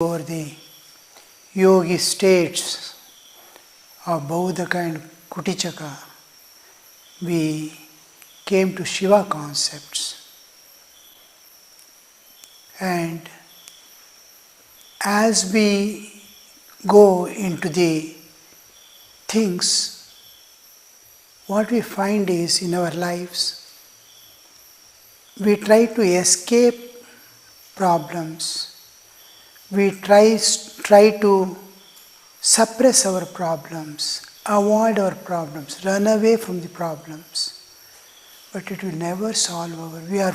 Over the yogi states of Bauddhaka and Kutichaka, we came to Shiva concepts. And as we go into the things, what we find is in our lives, we try to escape problems. We try to suppress our problems, avoid our problems, run away from the problems. But it will never solve our. We are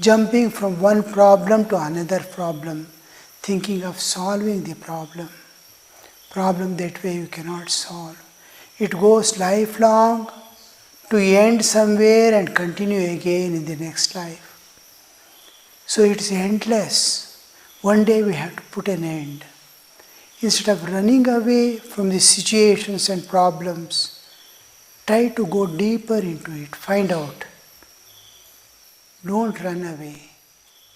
jumping from one problem to another problem, thinking of solving the problem. Problem that way you cannot solve. It goes lifelong to end somewhere and continue again in the next life. So it is endless. One day we have to put an end. Instead of running away from the situations and problems, try to go deeper into it. Find out. Don't run away.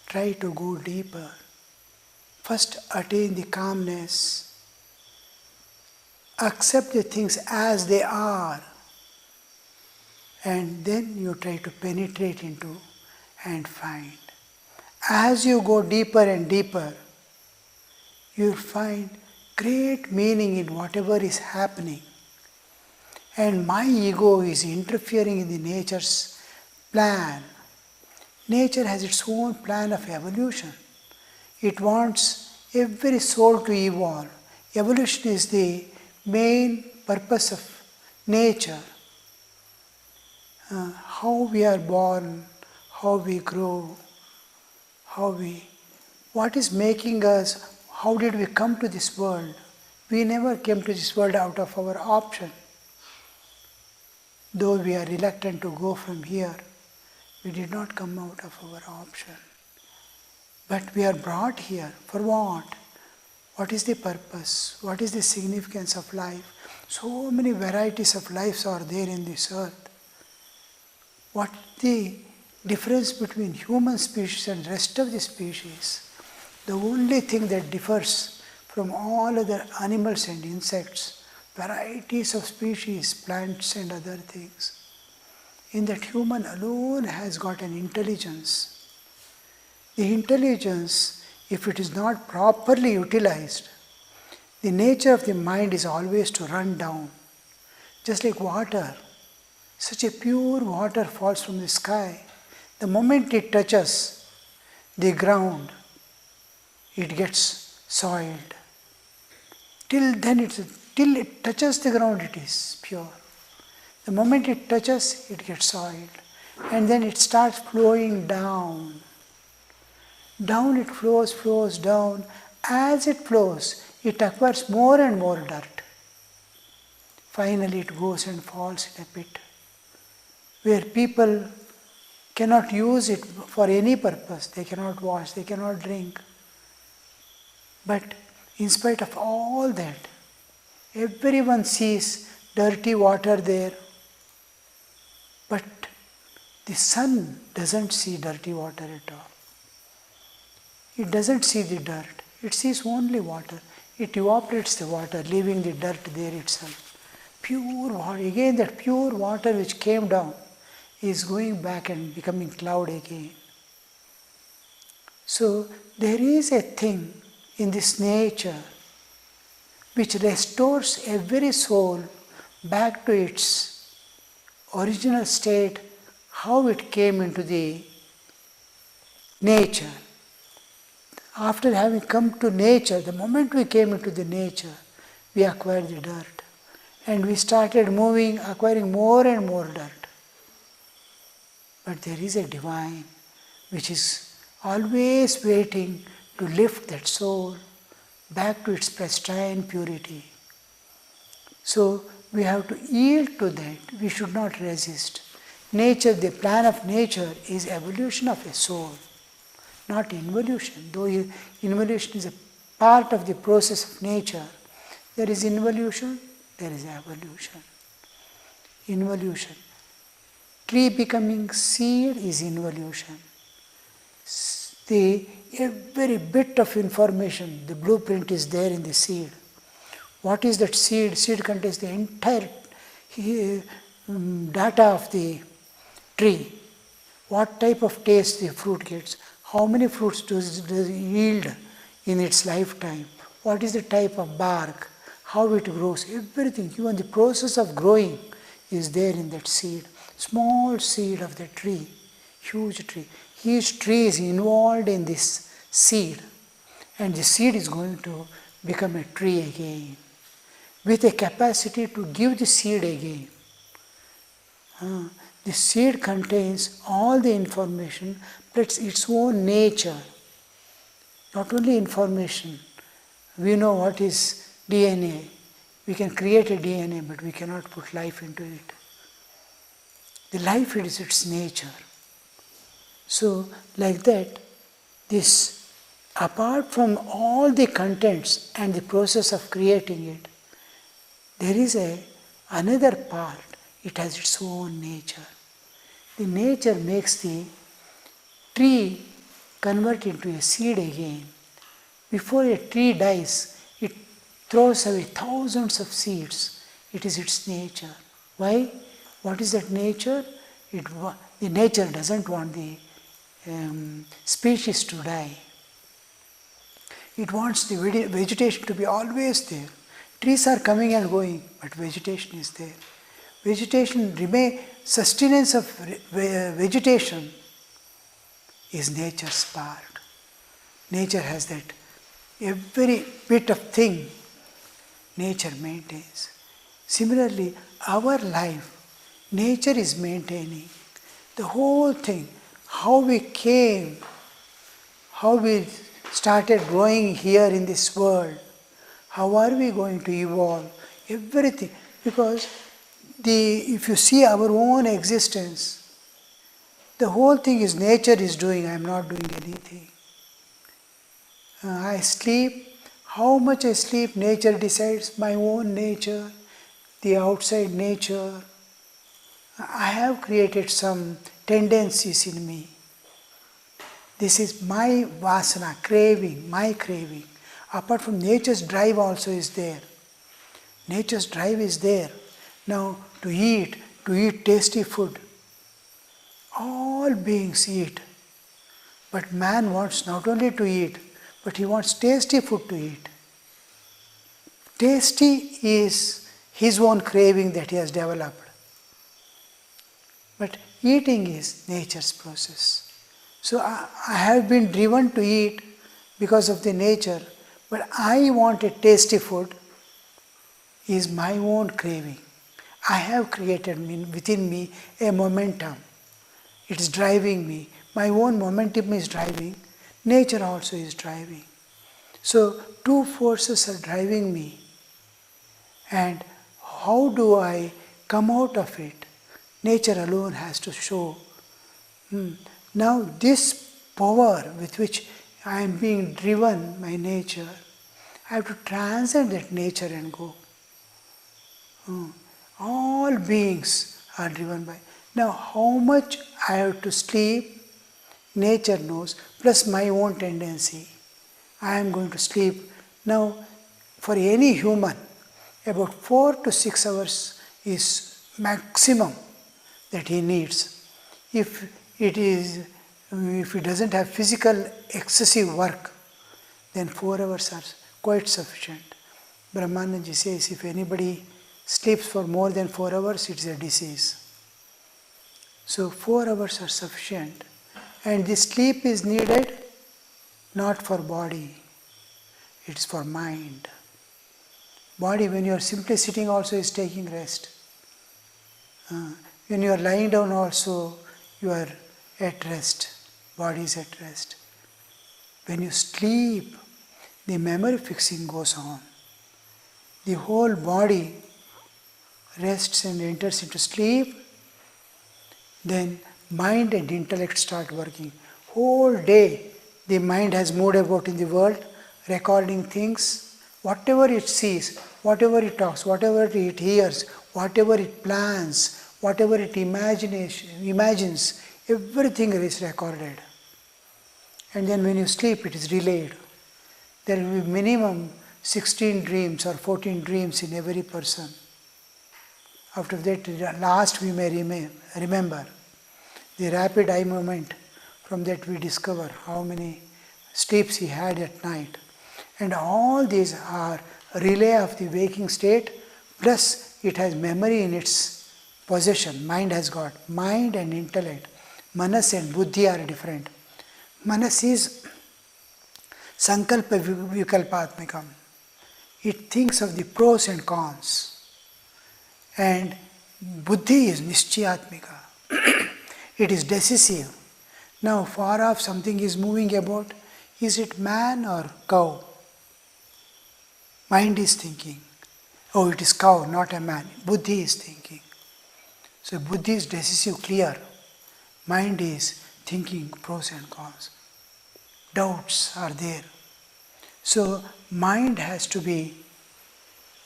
Try to go deeper. First attain the calmness. Accept the things as they are. And then you try to penetrate into and find. As you go deeper and deeper, you will find great meaning in whatever is happening. And my ego is interfering in the nature's plan. Nature has its own plan of evolution. It wants every soul to evolve. Evolution is the main purpose of nature. How we are born, how we grow, what is making us, how did we come to this world? We never came to this world out of our option. Though we are reluctant to go from here, we did not come out of our option. But we are brought here for what? What is the purpose? What is the significance of life? So many varieties of lives are there in this earth. What the difference between human species and rest of the species? The only thing that differs from all other animals and insects, varieties of species, plants and other things, in that human alone has got an intelligence. The intelligence, if it is not properly utilized, the nature of the mind is always to run down. Just like water, such a pure water falls from the sky. The moment it touches the ground, it gets soiled. Till it touches the ground, it is pure. The moment it touches, it gets soiled. And then it starts flowing down. Down it flows down. As it flows, it acquires more and more dirt. Finally, it goes and falls in a pit, where people cannot use it for any purpose. They cannot wash, they cannot drink. But in spite of all that, everyone sees dirty water there. But the sun doesn't see dirty water at all. It doesn't see the dirt. It sees only water. It evaporates the water, leaving the dirt there itself. Pure water. Again, that pure water which came down is going back and becoming cloud again. So there is a thing in this nature which restores every soul back to its original state, how it came into the nature. After having come to nature, the moment we came into the nature, we acquired the dirt. And we started moving, acquiring more and more dirt. But there is a divine which is always waiting to lift that soul back to its pristine purity. So we have to yield to that. We should not resist. Nature, the plan of nature is evolution of a soul, not involution. Though involution is a part of the process of nature, there is involution, there is evolution. Involution. Tree becoming seed is involution. The every bit of information, the blueprint is there in the seed. What is that seed? Seed contains the entire data of the tree. What type of taste the fruit gets? How many fruits does it yield in its lifetime? What is the type of bark? How it grows? Everything, even the process of growing is there in that seed. Small seed of the tree, huge tree. Each tree is involved in this seed, and the seed is going to become a tree again, with a capacity to give the seed again. The seed contains all the information, plus its own nature. Not only information, we know what is DNA. We can create a DNA, but we cannot put life into it. The life is its nature. So, like that, this, apart from all the contents and the process of creating it, there is another part. It has its own nature. The nature makes the tree convert into a seed again. Before a tree dies, it throws away thousands of seeds. It is its nature. Why? What is that nature? The nature doesn't want the species to die. It wants the vegetation to be always there. Trees are coming and going, but vegetation is there. Sustenance of vegetation is nature's part. Nature has that. Every bit of thing nature maintains. Similarly, our life, nature is maintaining the whole thing. How we came, how we started growing here in this world, how are we going to evolve, everything. Because if you see our own existence, the whole thing is nature is doing, I am not doing anything. I sleep, how much I sleep, nature decides, my own nature, the outside nature. I have created some tendencies in me. This is my vasana, craving, my craving. Apart from nature's drive also is there. Nature's drive is there. Now to eat tasty food. All beings eat. But man wants not only to eat, but he wants tasty food to eat. Tasty is his own craving that he has developed. But eating is nature's process. So I have been driven to eat because of the nature, but I want a tasty food is my own craving. I have created within me a momentum. It's driving me. My own momentum is driving. Nature also is driving. So two forces are driving me. And how do I come out of it? Nature alone has to show. Now this power with which I am being driven by nature, I have to transcend that nature and go. All beings are driven by. Now how much I have to sleep, nature knows, plus my own tendency. I am going to sleep. Now for any human, about 4 to 6 hours is maximum that he needs. If he doesn't have physical excessive work, then 4 hours are quite sufficient. Brahmanandaji says if anybody sleeps for more than 4 hours, it's a disease. So 4 hours are sufficient. And this sleep is needed not for body, it's for mind. Body, when you are simply sitting also, is taking rest. When you are lying down also, you are at rest. Body is at rest. When you sleep, the memory fixing goes on. The whole body rests and enters into sleep. Then mind and intellect start working. Whole day, the mind has moved about in the world, recording things. Whatever it sees, whatever it talks, whatever it hears, whatever it plans, whatever it imagines, everything is recorded. and then when you sleep it is relayed. There will be minimum 16 dreams or 14 dreams in every person. After that, last we may remember the rapid eye movement. From that we discover how many sleeps he had at night. And all these are relay of the waking state, plus it has memory in its possession. Mind has got. Mind and intellect. Manas and buddhi are different. Manas is sankalpa vikalpatmikam. It thinks of the pros and cons. And buddhi is nischayatmika. It is decisive. Now far off something is moving about. Is it man or cow? Mind is thinking. Oh, it is cow, not a man. Buddhi is thinking. So buddhi is decisive, clear. Mind is thinking pros and cons. Doubts are there. So mind has to be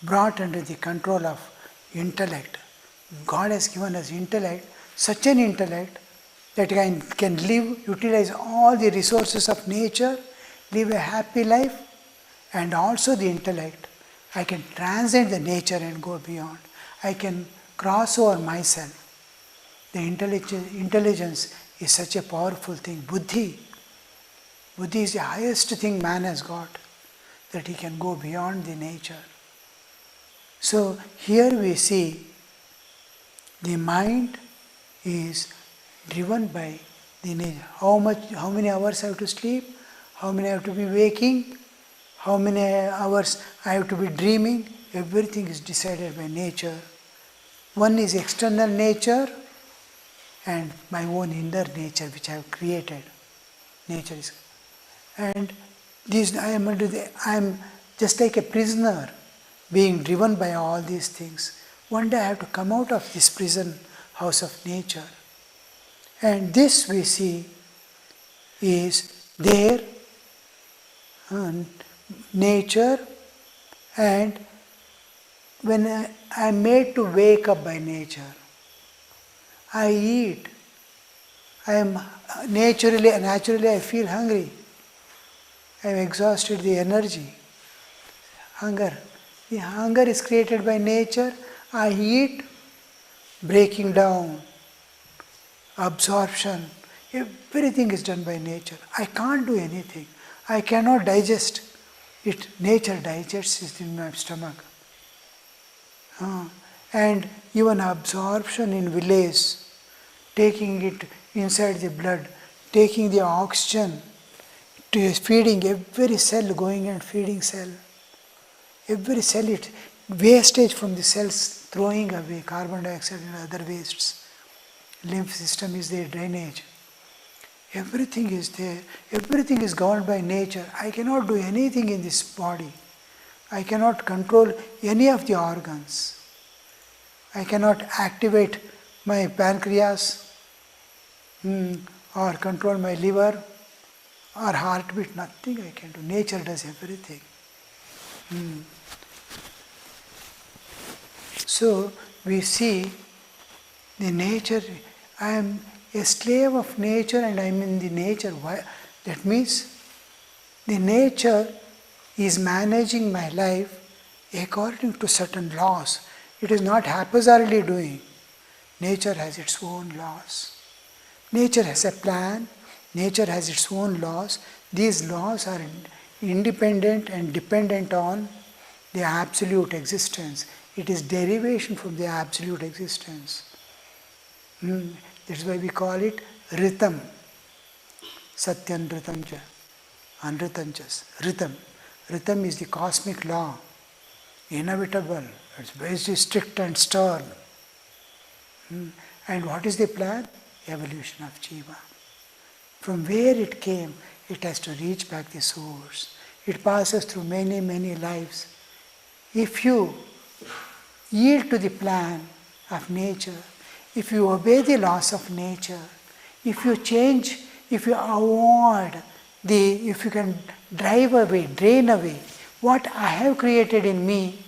brought under the control of intellect. God has given us intellect, such an intellect that can live, utilize all the resources of nature, live a happy life, and also the intellect. I can transcend the nature and go beyond. I can cross over myself. The intelligence is such a powerful thing. Buddhi is the highest thing man has got, that he can go beyond the nature. So here we see the mind is driven by the nature. How many hours I have to sleep, how many I have to be waking, how many hours I have to be dreaming, everything is decided by nature. One is external nature and my own inner nature which I have created. Nature is, and these I am just like a prisoner being driven by all these things. One day I have to come out of this prison house of nature. And this we see is there, nature, and when I am made to wake up by nature, I eat. I am naturally I feel hungry. I have exhausted the energy. Hunger. The hunger is created by nature. I eat, breaking down, absorption. Everything is done by nature. I can't do anything. I cannot digest it. Nature digests it in my stomach. And even absorption in village, taking it inside the blood, taking the oxygen, to feeding every cell, going and feeding cell. Every cell, it wastage from the cells, throwing away carbon dioxide and other wastes. Lymph system is there, drainage. Everything is there. Everything is governed by nature. I cannot do anything in this body. I cannot control any of the organs. I cannot activate my pancreas or control my liver or heartbeat. Nothing I can do. Nature does everything. So we see the nature. I am a slave of nature and I am in the nature. Why? That means the nature is managing my life according to certain laws. It is not haphazardly doing. Nature has its own laws. Nature has a plan. Nature has its own laws. These laws are independent and dependent on the absolute existence. It is derivation from the absolute existence. That's why we call it rhythm. Satyan rhythm cha. Anritanchas. Rhythm. Rhythm is the cosmic law. Inevitable. It's very strict and stern. And what is the plan? Evolution of Jiva. From where it came, it has to reach back the source. It passes through many, many lives. If you yield to the plan of nature, if you obey the laws of nature, if you change, if you avoid if you can drive away, drain away what I have created in me,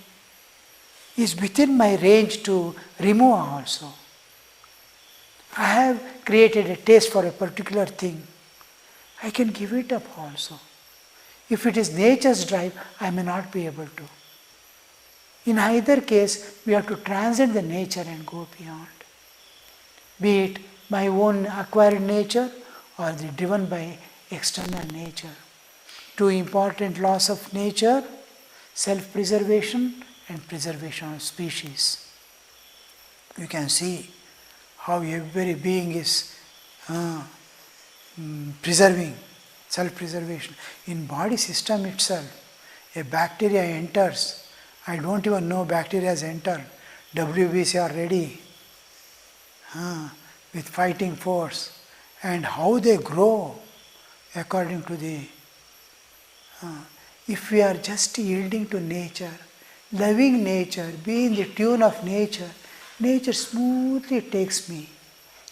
is within my range to remove also. I have created a taste for a particular thing. I can give it up also. If it is nature's drive, I may not be able to. In either case, we have to transcend the nature and go beyond. Be it my own acquired nature or the driven by external nature. Two important laws of nature: self-preservation and preservation of species. You can see how every being is preserving, self-preservation. In body system itself, a bacteria enters. I don't even know bacteria has entered. WBC are ready with fighting force. And how they grow according to the... if we are just yielding to nature, loving nature, being the tune of nature, nature smoothly takes me.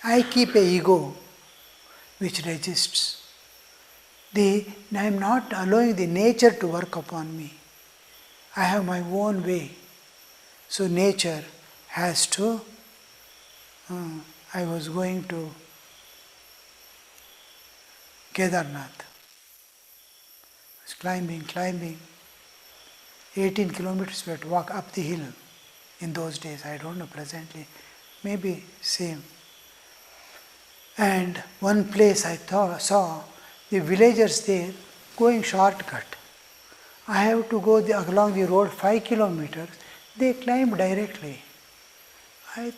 I keep a ego which resists. I am not allowing the nature to work upon me. I have my own way. So nature has to... I was going to Kedarnath. I was climbing. 18 kilometers we had to walk up the hill in those days. I don't know presently. Maybe same. And one place I saw the villagers there going shortcut. I have to go along the road 5 kilometers. They climbed directly. I